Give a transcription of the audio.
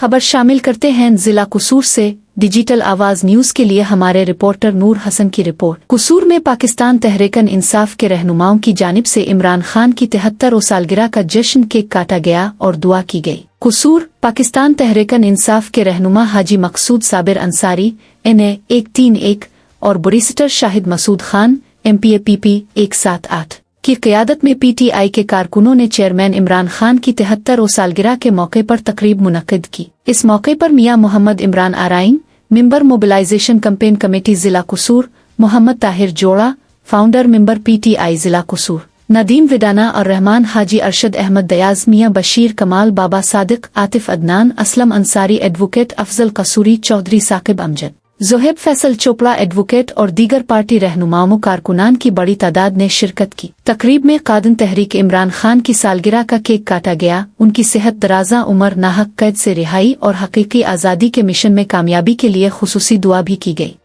खबर शामिल करते हैं जिला कसूर से। डिजिटल आवाज न्यूज के लिए हमारे रिपोर्टर नूर हसन की रिपोर्ट। कसूर में पाकिस्तान तहरीक इंसाफ के रहनुमाओं की जानिब से इमरान खान की 73 सालगिरह का जश्न केक काटा गया और दुआ की गई। कसूर पाकिस्तान तहरीक इंसाफ के रहनुमा हाजी मकसूद साबिर अंसारी NA 131 और barrister Shahid Masood Khan MPA PP 178 की क़यादत में PTI के कारकुनों ने चेयरमैन इमरान खान की 73 सालगिरह के मौके पर तकरीब मुनक्किद की। इस मौके पर Mian Muhammad Imran Arain, member mobilisation campaign committee जिला कसूर, मोहम्मद ताहिर जोड़ा, फाउंडर मेंबर PTI जिला कसूर, नदीम विदाना और रहमान हाजी अरशद अहमद दयाज, मियां बशीर कमाल, बाबा सादिक, आतिफ अदनान, असलम अंसारी, एडवोकेट अफजल कसूरी, चौधरी साकिब अमजद, जोहेब फैसल चोपड़ा एडवोकेट और दीगर पार्टी रहनुमाओं कारकुनान की बड़ी तादाद ने शिरकत की। तकरीब में कादिन तहरीक इमरान खान की सालगिरह का केक काटा गया। उनकी सेहत दराजा उम्र, नाहक कैद से रिहाई और हकीकी आज़ादी के मिशन में कामयाबी के लिए खुसूसी दुआ भी की गई।